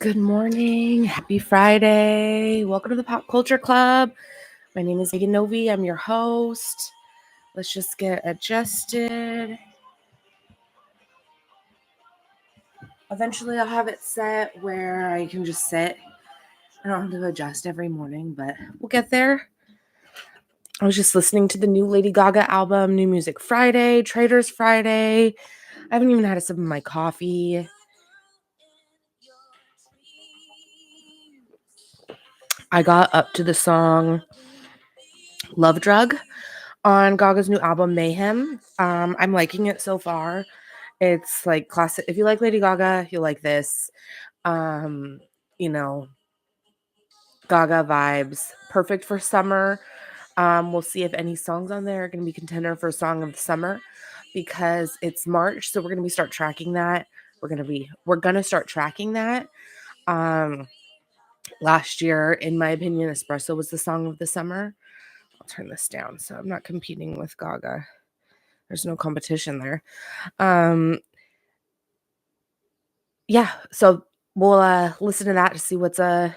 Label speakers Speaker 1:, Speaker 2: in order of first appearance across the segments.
Speaker 1: Good morning. Happy Friday. Welcome to the Pop Culture Club. My name is Megan Novi. I'm your host. Let's just get adjusted. Eventually, I'll have it set where I can just sit. I don't have to adjust every morning, but we'll get there. I was just listening to the new Lady Gaga album, New Music Friday, Traders Friday. I haven't even had a sip of my coffee. I got up to the song Love Drug on Gaga's new album, Mayhem. I'm liking it so far. It's like classic. If you like Lady Gaga, you'll like this. You know, Gaga vibes. Perfect for summer. We'll see if any songs on there are going to be contender for Song of the Summer because it's March, so we're going to start tracking that. We're going to start tracking that. Last year, in my opinion, Espresso was the Song of the Summer. I'll turn this down so I'm not competing with Gaga. There's no competition there. Yeah, so we'll listen to that to see what's if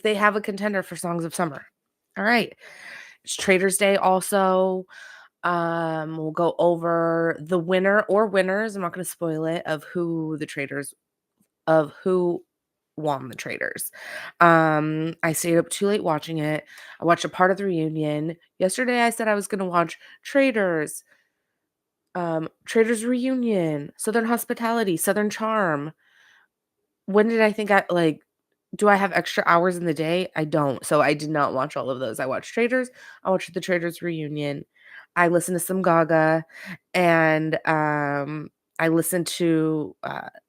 Speaker 1: they have a contender for Songs of Summer. All right. It's Traders Day also. We'll go over the winner or winners. I'm not going to spoil it of who won the Traders. I stayed up too late watching it. I watched a part of the reunion. Yesterday I said I was going to watch Traders Reunion, Southern Hospitality, Southern Charm. When did I think do I have extra hours in the day? I don't. So I did not watch all of those. I watched Traders. I watched the Traders Reunion. I listened to some Gaga, and I listened to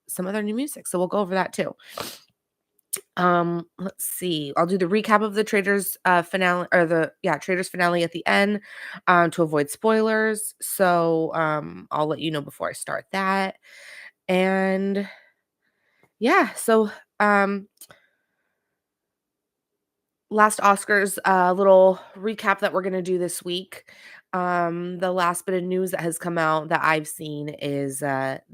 Speaker 1: some other new music. So we'll go over that too. Let's see. I'll do the recap of the Traders finale Traders finale at the end to avoid spoilers. So I'll let you know before I start that. And yeah, so last Oscars little recap that we're going to do this week. The last bit of news that has come out that I've seen is that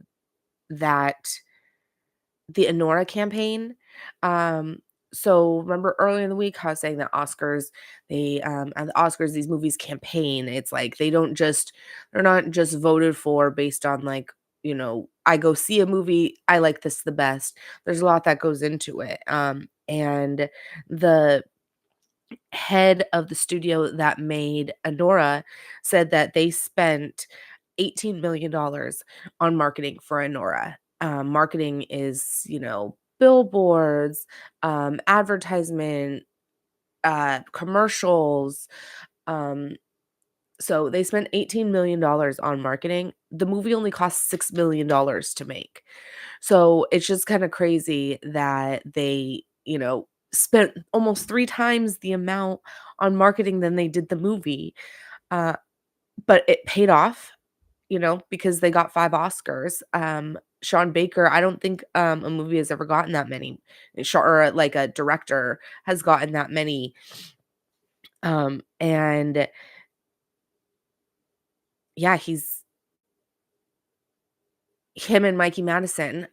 Speaker 1: the Honora campaign. So remember earlier in the week, I was saying that Oscars, at the Oscars, these movies campaign. It's like they're not just voted for based on I go see a movie, I like this the best. There's a lot that goes into it. And the head of the studio that made Honora said that they spent $18 million on marketing for Honora. Marketing is, billboards, advertisement, commercials. So they spent $18 million on marketing. The movie only cost $6 million to make. So it's just kind of crazy that they, spent almost 3 times the amount on marketing than they did the movie. But it paid off, because they got 5 Oscars. Sean Baker, I don't think a movie has ever gotten that many, or like a director has gotten that many. And yeah, him and Mikey Madison.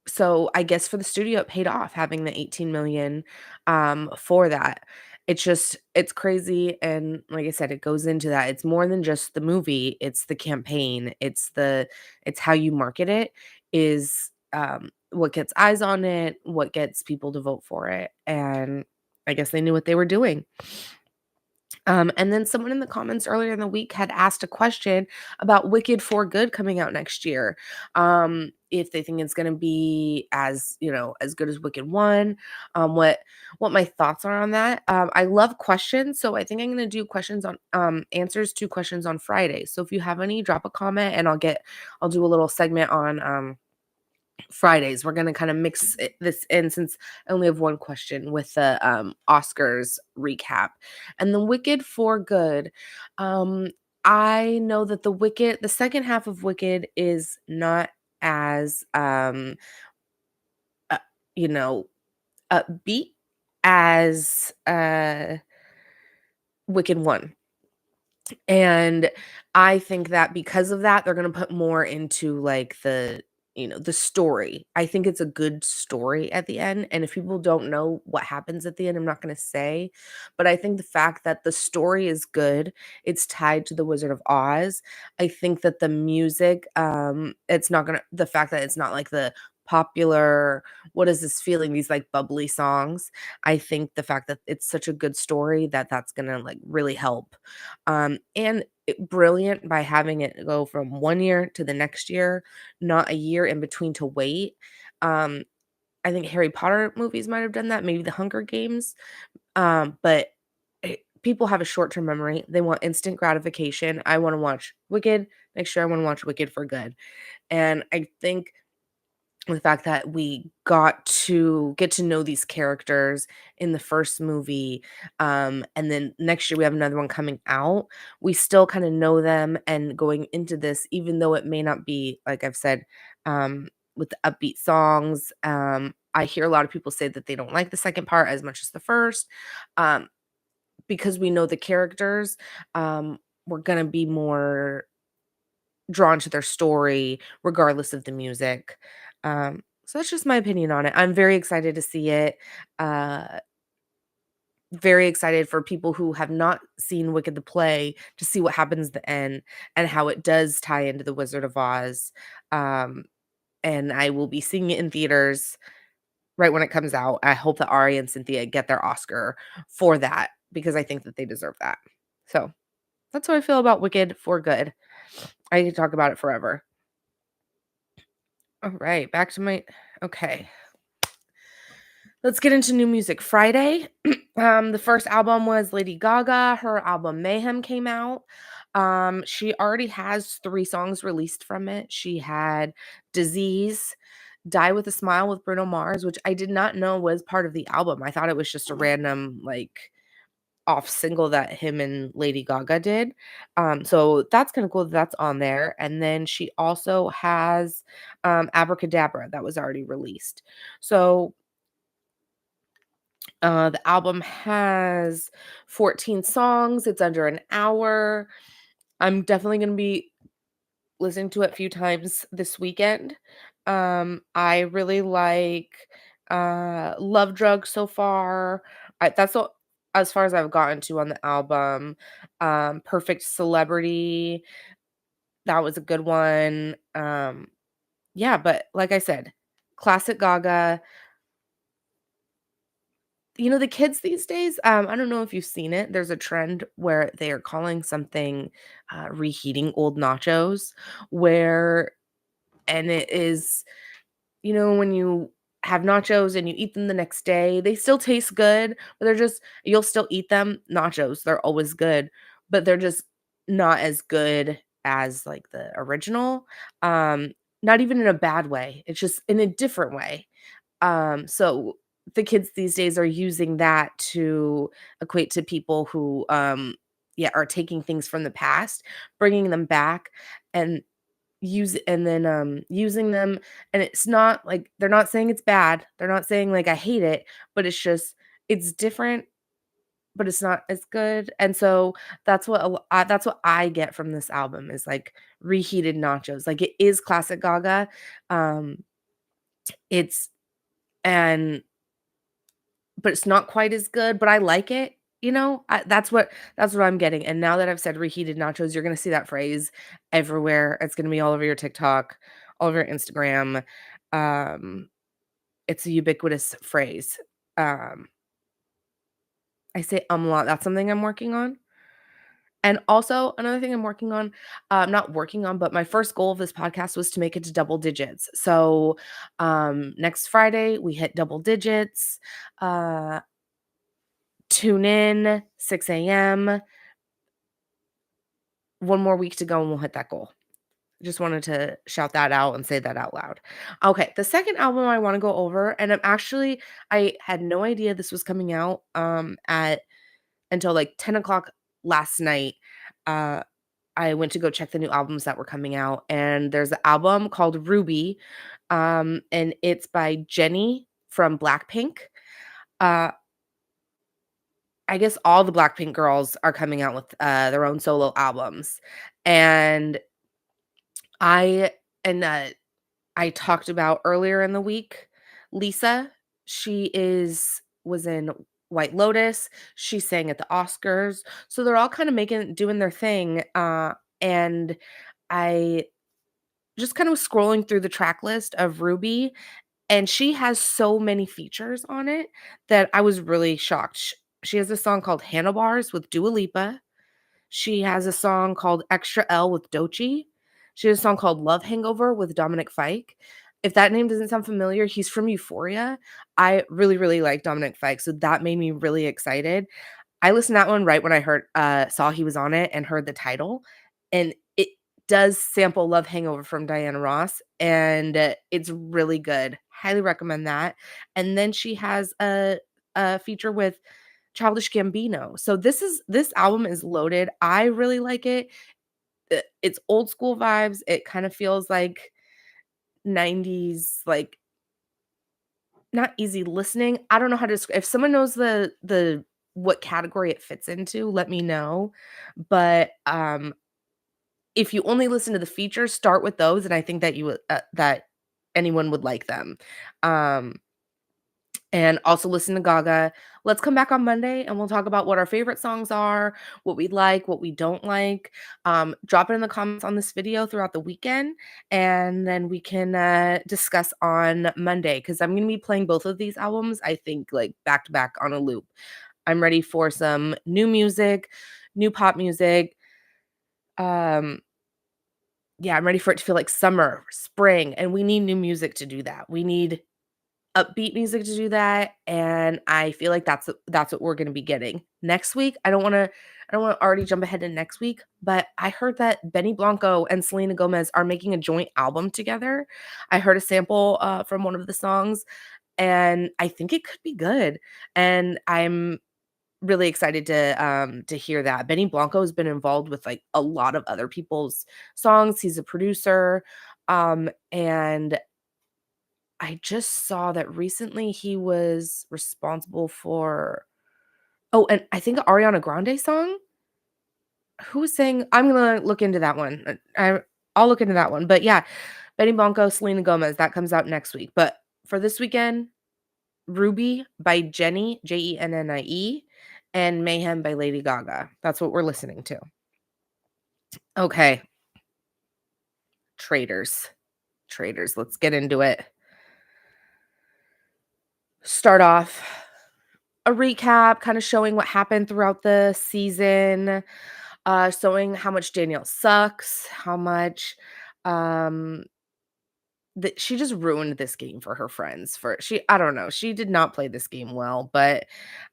Speaker 1: So I guess for the studio, it paid off having the 18 million for that. It's crazy. And like I said, it goes into that. It's more than just the movie. It's the campaign. It's how you market it is what gets eyes on it, what gets people to vote for it. And I guess they knew what they were doing. And then someone in the comments earlier in the week had asked a question about Wicked for Good coming out next year. If they think it's going to be as good as Wicked 1, what my thoughts are on that. I love questions, so I think I'm going to do questions on answers to questions on Friday. So if you have any, drop a comment and I'll do a little segment on Fridays. We're going to kind of mix this in since I only have one question with the Oscars recap. And the Wicked for Good. I know that the second half of Wicked is not as upbeat as Wicked 1. And I think that because of that, they're going to put more into like the the story. I think it's a good story at the end, and if people don't know what happens at the end, I'm not gonna say, but I think the fact that the story is good, it's tied to The Wizard of Oz. I think that the music, it's not gonna the fact that it's not like the popular, "What is this feeling?" These, like, bubbly songs. I think the fact that it's such a good story that that's gonna, like, really help. And brilliant by having it go from 1 year to the next year, not a year in between to wait. Um, I think Harry Potter movies might have done that, maybe The Hunger Games, but people have a short-term memory. They want instant gratification. I wanna watch Wicked, make sure I wanna watch Wicked for good, and I think the fact that we got to get to know these characters in the first movie, and then next year we have another one coming out. We still kind of know them, and going into this, even though it may not be, like I've said, with the upbeat songs, I hear a lot of people say that they don't like the second part as much as the first, um, because we know the characters. We're gonna be more drawn to their story regardless of the music. So that's just my opinion on it. I'm very excited to see it. Uh, very excited for people who have not seen Wicked the play to see what happens at the end and how it does tie into The Wizard of Oz. Um, and I will be seeing it in theaters right when it comes out. I hope that Ari and Cynthia get their Oscar for that because I think that they deserve that. So that's how I feel about Wicked for good. I could talk about it forever. All right, back to my okay. Let's get into new music. Friday, the first album was Lady Gaga. Her album Mayhem came out. She already has 3 songs released from it. She had Disease, Die with a Smile with Bruno Mars, which I did not know was part of the album. I thought it was just a random, like, off single that him and Lady Gaga did. So that's kinda cool that that's on there. And then she also has, Abracadabra that was already released. So the album has 14 songs. It's under an hour. I'm definitely gonna be listening to it a few times this weekend. I really like Love Drug so far. That's all as far as I've gotten to on the album. Perfect Celebrity, that was a good one. Yeah, but like I said, classic Gaga. The kids these days, I don't know if you've seen it. There's a trend where they are calling something reheating old nachos, where, and it is, when you have nachos and you eat them the next day, they still taste good, but you'll still eat them. Nachos, they're always good, but they're just not as good as like the original. Um, Not even in a bad way, it's just in a different way. So the kids these days are using that to equate to people who, yeah, are taking things from the past, bringing them back, and using them. And it's not like they're not saying it's bad. They're not saying like I hate it, but it's just it's different, but it's not as good. And so that's what I get from this album is like reheated nachos. Like it is classic Gaga. Um, it's and But it's not quite as good, but I like it, that's what I'm getting, and now that I've said reheated nachos, you're gonna see that phrase everywhere. It's gonna be all over your TikTok, all over your Instagram. Um, it's a ubiquitous phrase. Um, I say a lot. That's something I'm working on. And also another thing I'm working on, not working on, but my first goal of this podcast was to make it to double digits. So, next Friday, we hit double digits. Uh Tune in, 6 AM. One more week to go and we'll hit that goal. Just wanted to shout that out and say that out loud. Okay, the second album I wanna go over, and I had no idea this was coming out, at until, like, 10 o'clock last night. Uh, I went to go check the new albums that were coming out, and there's an album called Ruby, and it's by Jennie from Blackpink. Uh I guess all the Blackpink girls are coming out with, their own solo albums, and I and, I talked about earlier in the week, Lisa. She was in White Lotus. She sang at the Oscars. So they're all kind of doing their thing. And I just kind of was scrolling through the track list of Ruby, and she has so many features on it that I was really shocked. She has a song called Handlebars with Dua Lipa. She has a song called Extra L with Doechii. She has a song called Love Hangover with Dominic Fike. If that name doesn't sound familiar, he's from Euphoria. I really, really like Dominic Fike, so that made me really excited. I listened to that one right when I saw he was on it and heard the title, and it does sample Love Hangover from Diana Ross, and, it's really good. Highly recommend that. And then she has a feature with Childish Gambino. So this album is loaded. I really like it. It's old school vibes. It kind of feels like 90s, like, not easy listening. I don't know how to if someone knows the what category it fits into, let me know. But, if you only listen to the features, start with those, and I think that you would that anyone would like them. Um and also listen to Gaga. Let's come back on Monday and we'll talk about what our favorite songs are, what we like, what we don't like. Drop it in the comments on this video throughout the weekend, and then we can discuss on Monday because I'm going to be playing both of these albums, I think, like back to back on a loop. I'm ready for some new music, new pop music. Um, yeah, I'm ready for it to feel like summer, spring, and we need new music to do that. We need upbeat music to do that, and I feel like that's what we're gonna be getting. Next week, I don't wanna already jump ahead to next week, but I heard that Benny Blanco and Selena Gomez are making a joint album together. I heard a sample, from one of the songs, and I think it could be good, and I'm really excited to hear that. Benny Blanco has been involved with, like, a lot of other people's songs. He's a producer, and I just saw that recently he was responsible for and I think Ariana Grande song? Who was saying I'm gonna look into that one. I'll look into that one, but yeah, Benny Blanco, Selena Gomez, that comes out next week, but for this weekend, Ruby by Jennie, Jennie, and Mayhem by Lady Gaga. That's what we're listening to. Okay, traders. Traders, let's get into it. Start off a recap, kinda showing what happened throughout the season, showing how much Danielle sucks, how much, um, that she just ruined this game for her friends for she I don't know, she did not play this game well, but,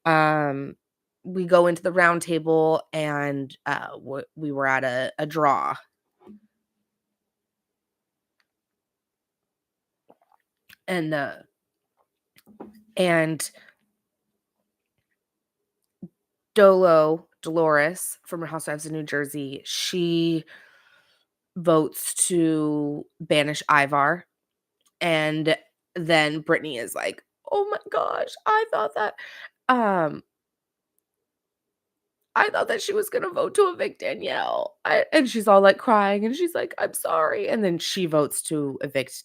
Speaker 1: um, we go into the round table and, we were at a draw, and, and Dolores from Housewives of New Jersey, she votes to banish Ivar. And then Brittany is like, "Oh my gosh, um, I thought that she was gonna vote to evict Danielle." And she's all, like, crying, and she's like, "I'm sorry." And then she votes to evict.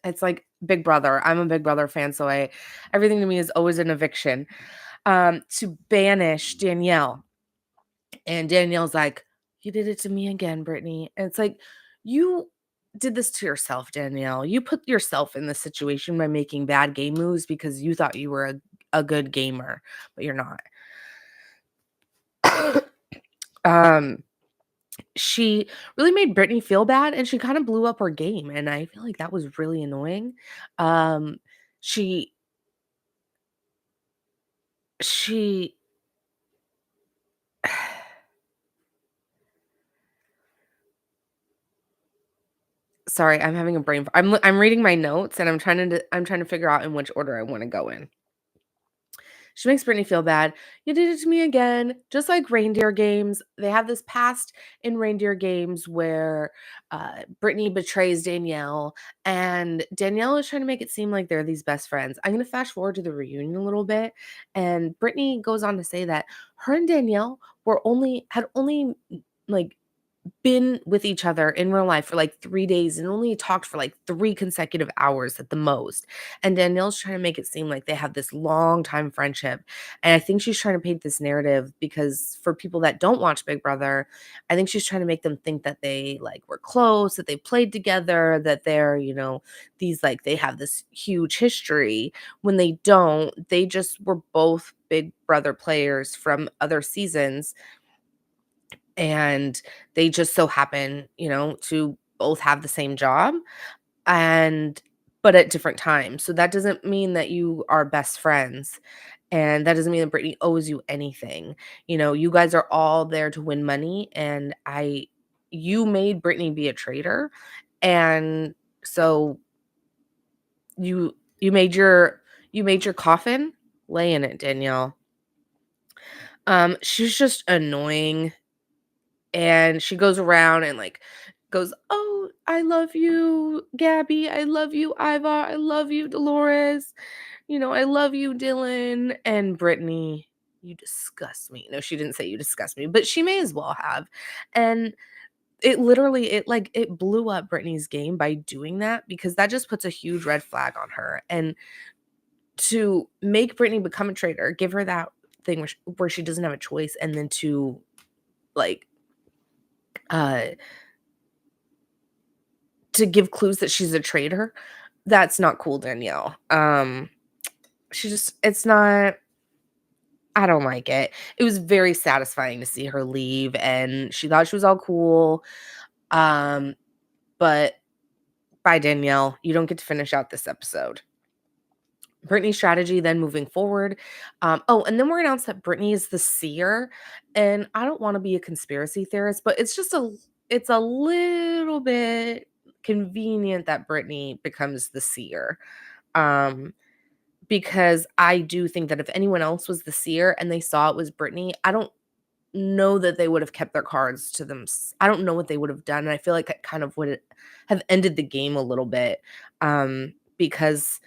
Speaker 1: It's like Big Brother. I'm a Big Brother fan, so I everything to me is always an eviction. To banish Danielle. And Danielle's like, "You did it to me again, Brittany." And it's like, "You did this to yourself, Danielle. You put yourself in this situation by making bad game moves because you thought you were a good gamer, but you're not." Um, she really made Brittany feel bad, and she kinda blew up her game, and I feel like that was really annoying. Um, she she sorry, I'm having a brain I'm reading my notes, and I'm trying to figure out in which order I wanna go in. She makes Brittany feel bad. "You did it to me again." Just like reindeer games, they have this past in reindeer games where Brittany betrays Danielle, and Danielle is trying to make it seem like they're these best friends. I'm going to fast forward to the reunion a little bit, and Brittany goes on to say that her and Danielle had only like been with each other in real life for like 3 days and only talked for like 3 consecutive hours at the most. And Danielle's trying to make it seem like they have this long time friendship. And I think she's trying to paint this narrative because for people that don't watch Big Brother, I think she's trying to make them think that they like were close, that they played together, that they're, these like they have this huge history when they don't. They just were both Big Brother players from other seasons, and they just so happen, to both have the same job and but at different times. So that doesn't mean that you are best friends. And that doesn't mean that Brittany owes you anything. You guys are all there to win money, and you made Brittany be a traitor. And so you made your coffin, lay in it, Danielle. She's just annoying. And she goes around and, like, goes, "Oh, I love you, Gabby. I love you, Ivar. I love you, Dolores. I love you, Dylan, and Brittany. You disgust me." No, she didn't say you disgust me, but she may as well have. And it blew up Brittany's game by doing that, because that just puts a huge red flag on her. And to make Brittany become a traitor, give her that thing where she doesn't have a choice, and then to, like, uh to give clues that she's a traitor, that's not cool, Danielle. It's not. I don't like it. It was very satisfying to see her leave, and she thought she was all cool. Um, but bye, Danielle. You don't get to finish out this episode. Brittany's strategy then moving forward. And then we're announced that Brittany is the seer. And I don't want to be a conspiracy theorist, but it's a little bit convenient that Brittany becomes the seer. Um, because I do think that if anyone else was the seer and they saw it was Brittany, I don't know that they would have kept their cards to them. I don't know what they would have done. And I feel like it kind of would have ended the game a little bit. Because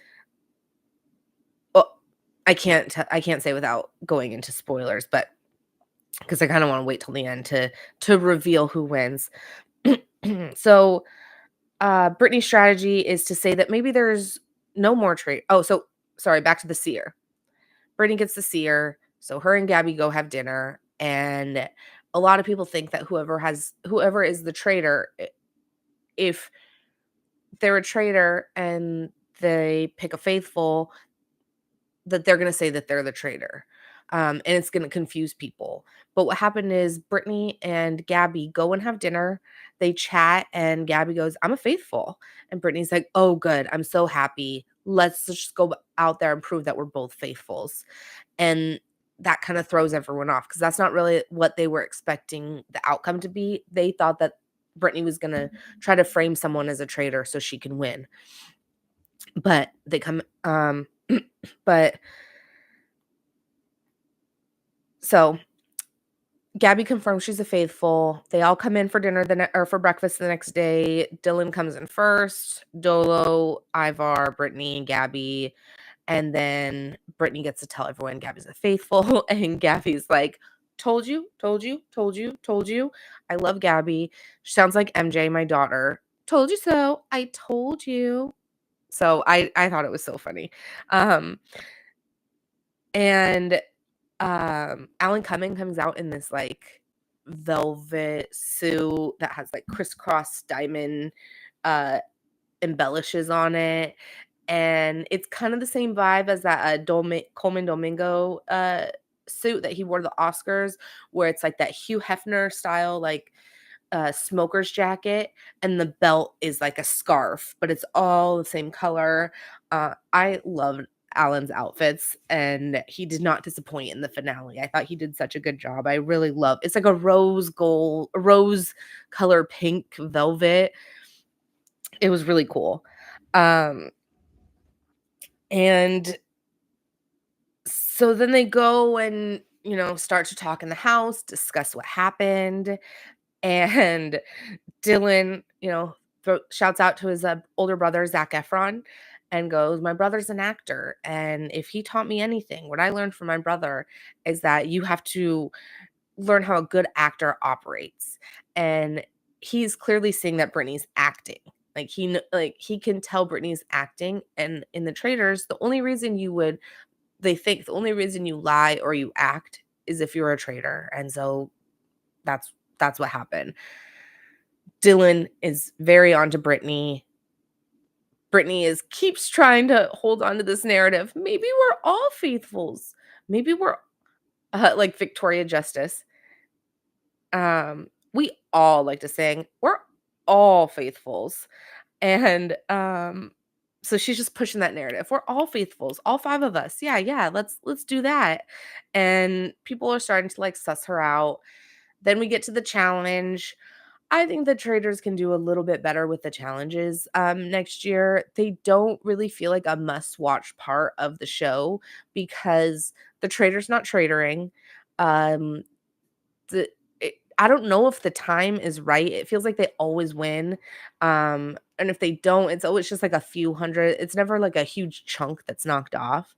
Speaker 1: well, I can't say without going into spoilers, but because I kind of want to wait till the end to reveal who wins. So Brittany's strategy is to say that maybe there's no more trade. Oh, so sorry, back to the seer. Brittany gets the seer, so her and Gabby go have dinner, and a lot of people think that whoever is the traitor, if they're a traitor and they pick a faithful, that they're gonna say that they're the traitor. And it's gonna confuse people. But what happened is Brittany and Gabby go and have dinner. They chat, and Gabby goes, "I'm a faithful." And Brittany's like, "Oh, good. I'm so happy. Let's just go out there and prove that we're both faithfuls." And that kind of throws everyone off, because that's not really what they were expecting the outcome to be. They thought that Brittany was gonna try to frame someone as a traitor so she can win. But they come but so Gabby confirms she's a faithful. They all come in for dinner or for breakfast the next day. Dylan comes in first, Dolo, Ivar, Brittany, and Gabby. And then Brittany gets to tell everyone Gabby's a faithful. And Gabby's like, "Told you, told you, told you, told you." I love Gabby. She sounds like MJ, my daughter. "Told you so. I told you." So I thought it was so funny. Um, and Alan Cumming comes out in this, like, velvet suit that has, like, crisscross diamond, uh, embellishes on it, and it's kind of the same vibe as that, Coleman Domingo, suit that he wore to the Oscars, where it's, like, that Hugh Hefner style, like, smoker's jacket, and the belt is like a scarf, but it's all the same color. I loved Alan's outfits, and he did not disappoint in the finale. I thought he did such a good job. I really love it's like a rose color pink velvet. It was really cool. Um, and so then they go and, start to talk in the house, discuss what happened. And Dylan, shouts out to his older brother, Zac Efron, and goes, "My brother's an actor. And if he taught me anything, what I learned from my brother is that you have to learn how a good actor operates." And he's clearly seeing that Brittany's acting. Like he can tell Brittany's acting, and in the traders, they think the only reason you lie or you act is if you're a traitor. And so that's what happened. Dylan is very onto Brittany. Brittany keeps trying to hold on to this narrative. Maybe we're all faithfuls. Maybe we're like Victoria Justice. We all like to sing. We're all faithfuls. And so she's just pushing that narrative. We're all faithfuls, all 5 of us. Yeah, yeah, let's do that. And people are starting to like suss her out. Then we get to the challenge. I think the traders can do a little bit better with the challenges next year. They don't really feel like a must-watch part of the show because the trader's not tradering. Um, I don't know if the time is right. It feels like they always win. And if they don't, it's always just like a few hundred. It's never like a huge chunk that's knocked off.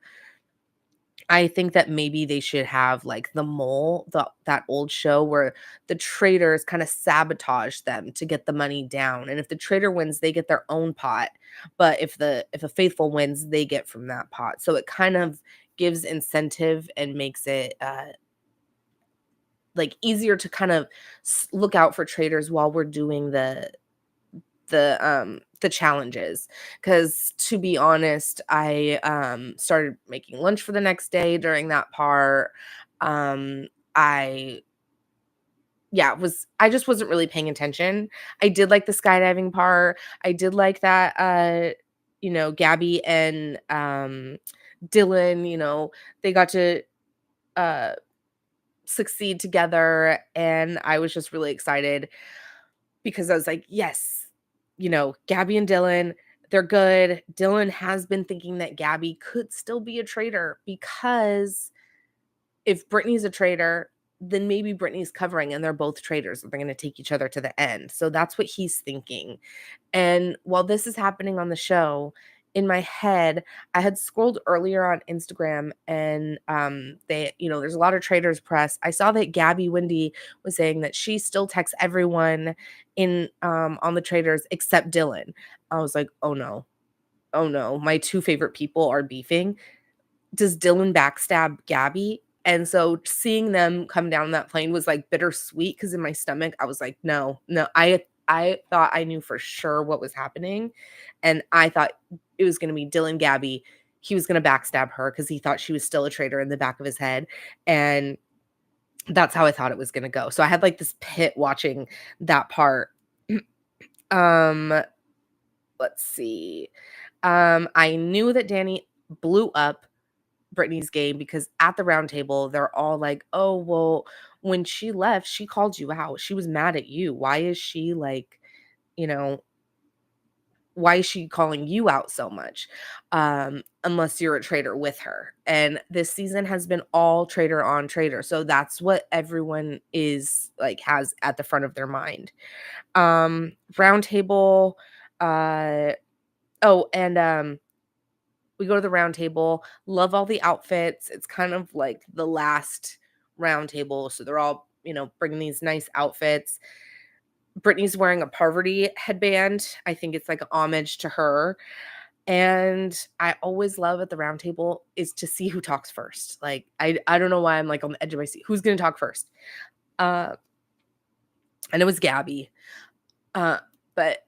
Speaker 1: I think that maybe they should have like the mole, that old show where the traders kind of sabotage them to get the money down. And if the trader wins, they get their own pot. But if a faithful wins, they get from that pot. So it kind of gives incentive and makes it like easier to kind of look out for traders while we're doing the challenges. Because to be honest, I started making lunch for the next day during that part. I I just wasn't really paying attention. I did like the skydiving part. I did like that Gabby and Dylan, they got to uh succeed together, and I was just really excited because I was like, yes, Gabby and Dylan, they're good. Dylan has been thinking that Gabby could still be a traitor because if Brittany's a traitor, then maybe Brittany's covering and they're both traitors. They're going to take each other to the end. So that's what he's thinking. And while this is happening on the show, in my head, I had scrolled earlier on Instagram and there's a lot of traders press. I saw that Gabby Wendy was saying that she still texts everyone in on the traders except Dylan. I was like, oh no. Oh no, my 2 favorite people are beefing. Does Dylan backstab Gabby? And so seeing them come down that plane was like bittersweet because in my stomach, I was like, no, no. I thought I knew for sure what was happening. And I thought it was going to be Dylan Gabby. He was going to backstab her because he thought she was still a traitor in the back of his head. And that's how I thought it was going to go. So I had like this pit watching that part. um, let's see. I knew that Danny blew up Brittany's game because at the round table, they're all like, oh, well, when she left, she called you out. She was mad at you. Why is she like, you know, why is she calling you out so much? Unless you're a traitor with her. And this season has been all traitor on traitor. So that's what everyone is like, has at the front of their mind. Round table, we go to the round table. Love all the outfits. It's kind of like the last round table. So they're all, bringing these nice outfits. Brittany's wearing a Parvati headband. I think it's like a homage to her. And I always love at the round table is to see who talks first. Like, I don't know why I'm like on the edge of my seat. Who's going to talk first? And it was Gabby. But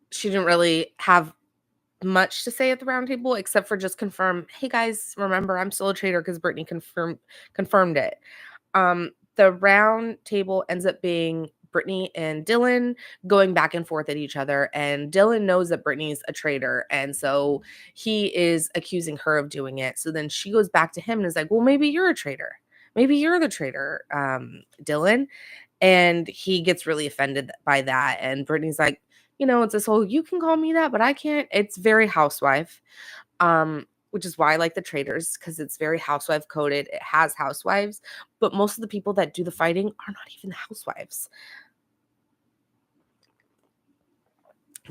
Speaker 1: she didn't really have much to say at the round table except for just confirm, hey guys, remember I'm still a traitor because Brittany confirmed it. The round table ends up being Brittany and Dylan going back and forth at each other, and Dylan knows that Brittany's a traitor, and so he is accusing her of doing it. So then she goes back to him and is like, well, maybe you're a traitor. Maybe you're the traitor, Dylan. And he gets really offended by that. And Brittany's like, it's this whole, you can call me that, but I can't. It's very housewife, which is why I like the traders because it's very housewife coded. It has housewives, but most of the people that do the fighting are not even housewives.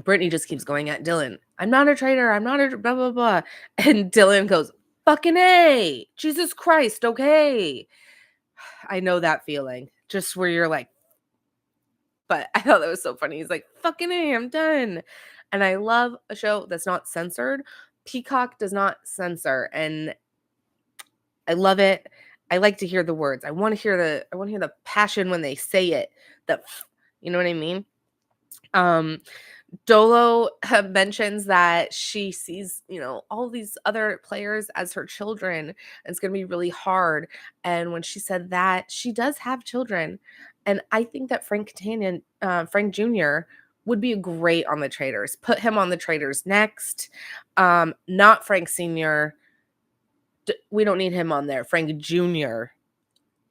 Speaker 1: Brittany just keeps going at Dylan. I'm not a traitor. I'm not a blah, blah, blah. And Dylan goes, fucking A. Jesus Christ. Okay. I know that feeling. Just where you're like, But I thought that was so funny. He's like, "Fucking A, I'm done." And I love a show that's not censored. Peacock does not censor, and I love it. I like to hear the words. I wanna hear the passion when they say it. The you know what I mean? Um, Dolo mentions that she sees, all these other players as her children, and it's gonna be really hard. And when she said that, she does have children. And I think that Frank Jr. would be great on the Traders. Put him on the Traders next. Not Frank Sr. We don't need him on there. Frank Jr.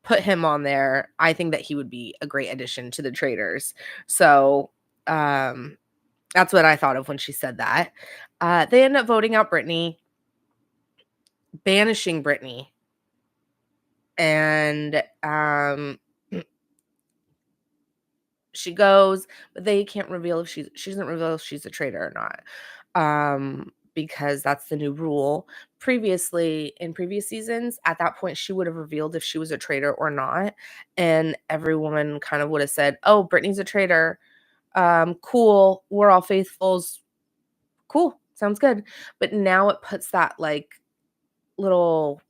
Speaker 1: Put him on there. I think that he would be a great addition to the Traders. So, that's what I thought of when she said that. They end up voting out Brittany, banishing Brittany, and she goes, but they can't reveal if she doesn't reveal if she's a traitor or not, because that's the new rule. Previously, in previous seasons, at that point, she would have revealed if she was a traitor or not, and everyone kind of would have said, "Oh, Brittany's a traitor. Cool. We're all faithfuls. Cool. Sounds good." But now it puts that like little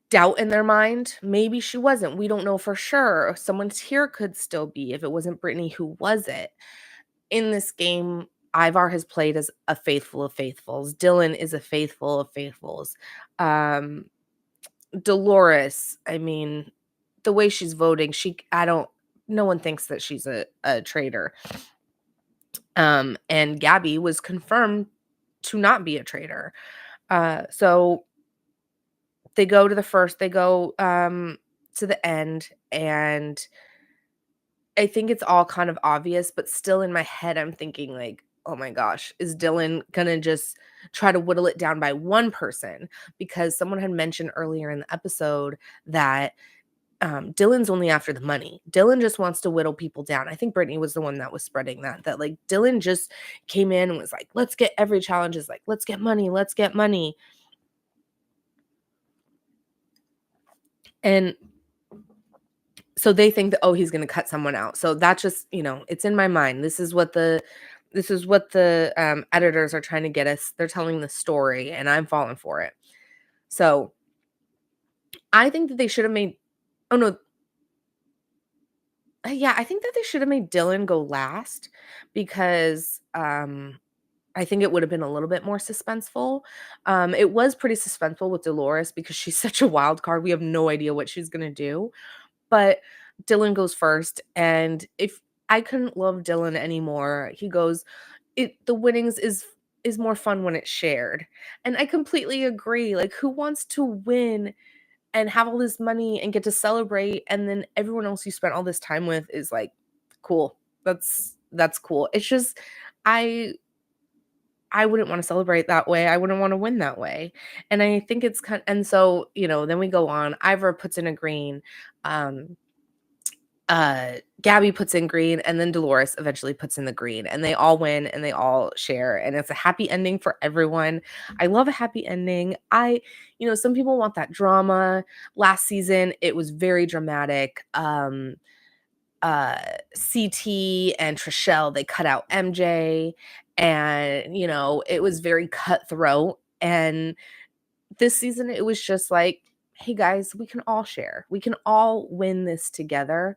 Speaker 1: doubt in their mind. Maybe she wasn't. We don't know for sure. Someone's here could still be. If it wasn't Brittany, who was it? In this game, Ivar has played as a faithful of faithfuls. Dylan is a faithful of faithfuls. Um, Dolores, I mean, the way she's voting, no one thinks that she's a traitor. And Gabby was confirmed to not be a traitor. So they go to the end, and I think it's all kind of obvious, but still in my head, I'm thinking like, oh my gosh, is Dylan gonna just try to whittle it down by one person? Because someone had mentioned earlier in the episode that Dylan's only after the money. Dylan just wants to whittle people down. I think Brittany was the one that was spreading that like Dylan just came in and was like, let's get every challenge is like, let's get money, let's get money. And so they think that, oh, he's going to cut someone out. So that just, it's in my mind. This is what the editors are trying to get us. They're telling the story, and I'm falling for it. So I think that they should have made. Oh no. Yeah, I think that they should have made Dylan go last, because I think it would have been a little bit more suspenseful. It was pretty suspenseful with Dolores because she's such a wild card. We have no idea what she's going to do. But Dylan goes first, and if I couldn't love Dylan anymore, he goes, the winnings is more fun when it's shared. And I completely agree. Like, who wants to win and have all this money and get to celebrate, and then everyone else you spent all this time with is like, cool. That's cool. It's just I wouldn't want to celebrate that way. I wouldn't want to win that way. And I think it's and so, then we go on. Ivor puts in a green. Um, Gabby puts in green, and then Dolores eventually puts in the green, and they all win and they all share, and it's a happy ending for everyone. I love a happy ending. Some people want that drama. Last season, it was very dramatic. CT and Trishelle, they cut out MJ, and it was very cutthroat. And this season it was just like, hey guys, we can all share. We can all win this together.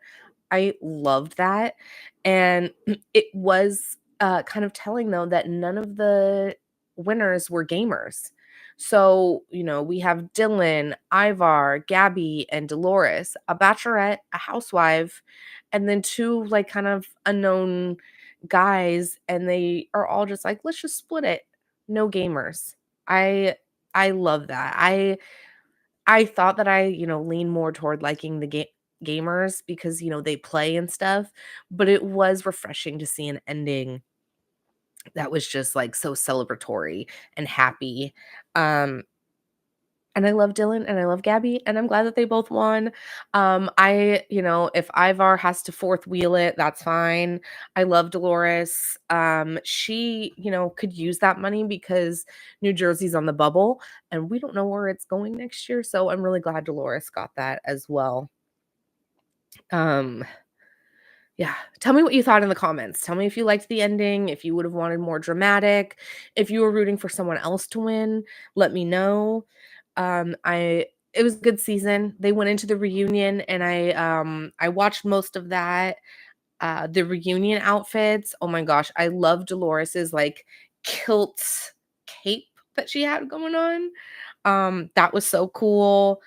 Speaker 1: I loved that. And it was kind of telling though that none of the winners were gamers. So, we have Dylan, Ivar, Gabby, and Dolores, a bachelorette, a housewife, and then two like kind of unknown guys, and they are all just like, let's just split it. No gamers. I love that. I thought that I, lean more toward liking the gamers because, they play and stuff, but it was refreshing to see an ending that was just like so celebratory and happy. Um and I love Dylan and I love Gabby, and I'm glad that they both won. If Ivar has to fourth wheel it, that's fine. I love Dolores. She, could use that money because New Jersey's on the bubble and we don't know where it's going next year. So I'm really glad Dolores got that as well. Um, yeah, tell me what you thought in the comments. Tell me if you liked the ending, if you would have wanted more dramatic, if you were rooting for someone else to win, let me know. I It was a good season. They went into the reunion and I watched most of that. The reunion outfits, oh my gosh, I love Dolores's, like, kilt cape that she had going on. That was so cool.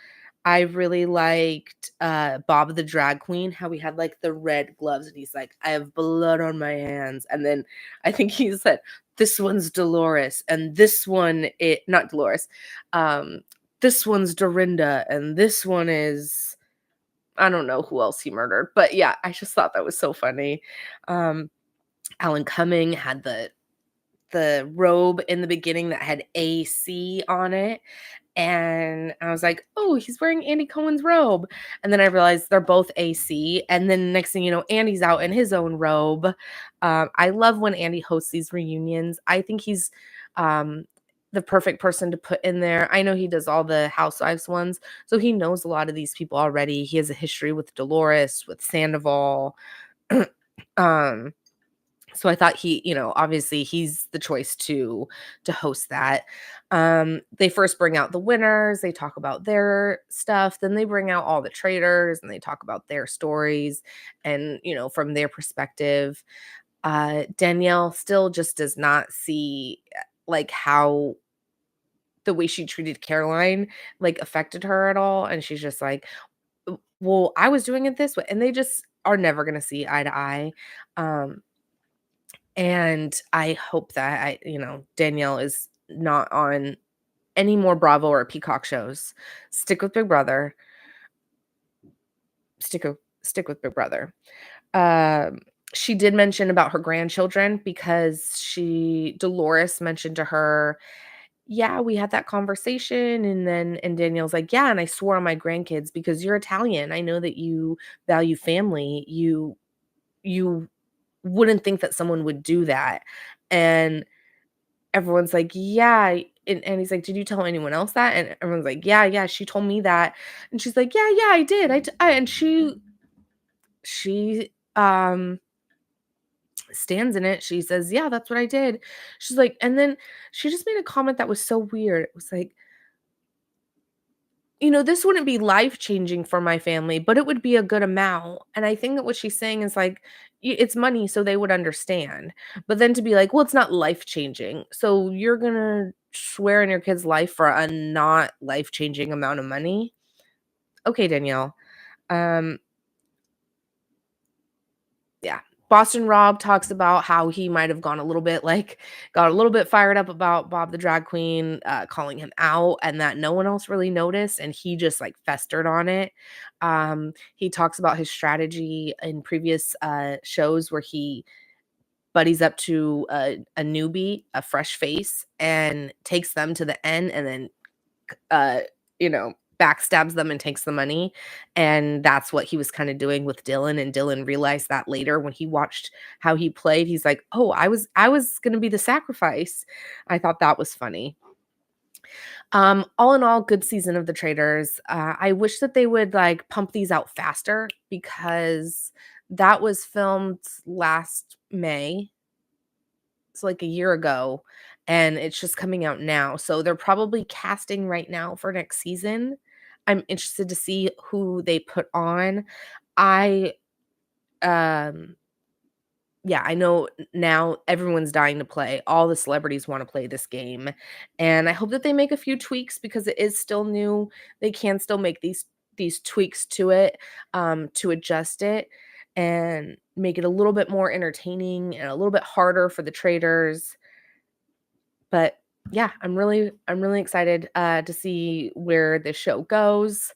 Speaker 1: I really liked, Bob the drag queen, how he had, like, the red gloves, and he's like, "I have blood on my hands," and then I think he said, "This one's Dolores, and this one it" not Dolores, um, "This one's Dorinda, and this one is" I don't know who else he murdered, but yeah, I just thought that was so funny. Um, Alan Cumming had the robe in the beginning that had AC on it, and I was like, "Oh, he's wearing Andy Cohen's robe." And then I realized they're both AC, and then next thing you know, Andy's out in his own robe. I love when Andy hosts these reunions. I think he's, um, the perfect person to put in there. I know he does all the Housewives ones, so he knows a lot of these people already. He has a history with Dolores, with Sandoval. Um so I thought obviously he's the choice to host that. They first bring out the winners, they talk about their stuff, then they bring out all the traders and they talk about their stories and, from their perspective. Danielle still just does not see like how the way she treated Caroline like affected her at all. And she's just like, Well, I was doing it this way." And they just are never gonna see eye to eye. Um, and I hope that Danielle is not on any more Bravo or Peacock shows. Stick with Big Brother. Stick with Big Brother. Um, she did mention about her grandchildren because Dolores mentioned to her, "Yeah, we had that conversation," and Danielle's like, "Yeah, and I swore on my grandkids because you're Italian. I know that you value family. You wouldn't think that someone would do that." And everyone's like, "Yeah," and he's like, "Did you tell anyone else that?" And everyone's like, "Yeah, yeah, she told me that." And she's like, "Yeah, yeah, I did. And she stands in it. She says, "Yeah, that's what I did." She's like, and then she just made a comment that was so weird. It was like, "This wouldn't be life-changing for my family, but it would be a good amount." And I think that what she's saying is like, it's money, so they would understand. But then to be like, "Well, it's not life-changing." So you're gonna swear in your kid's life for a not life-changing amount of money? Okay, Danielle. Um, yeah. Boston Rob talks about how he might have got a little bit fired up about Bob the drag queen, calling him out, and that no one else really noticed, and he just like festered on it. He talks about his strategy in previous shows where he buddies up to a newbie, a fresh face, and takes them to the end, and then uh, backstabs them and takes the money. And that's what he was kind of doing with Dylan. And Dylan realized that later when he watched how he played. He's like, "Oh, I was gonna be the sacrifice." I thought that was funny. All in all, good season of the Traders. I wish that they would like pump these out faster because that was filmed last May, so like a year ago, and it's just coming out now. So they're probably casting right now for next season. I'm interested to see who they put on. I um yeah, I know now everyone's dying to play. All the celebrities want to play this game. And I hope that they make a few tweaks because it is still new. They can still make these tweaks to it to adjust it and make it a little bit more entertaining and a little bit harder for the traders. But yeah, I'm really excited to see where this show goes.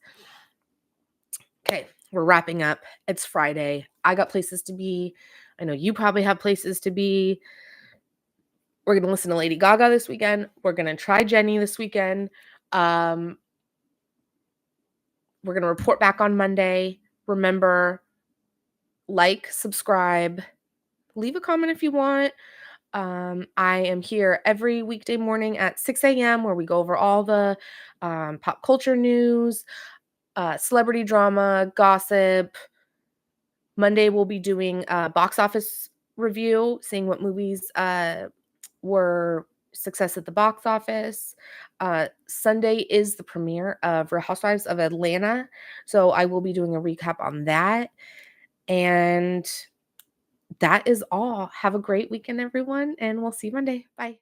Speaker 1: Okay, we're wrapping up. It's Friday. I got places to be. I know you probably have places to be. We're gonna listen to Lady Gaga this weekend. We're gonna try Jenny this weekend. Um, we're gonna report back on Monday. Remember, like, subscribe, leave a comment if you want. I am here every weekday morning at 6 a.m. where we go over all the pop culture news, celebrity drama, gossip, Monday, we'll be doing a box office review, seeing what movies, were success at the box office. Sunday is the premiere of Real Housewives of Atlanta, so I will be doing a recap on that, and that is all. Have a great weekend, everyone, and we'll see you Monday. Bye.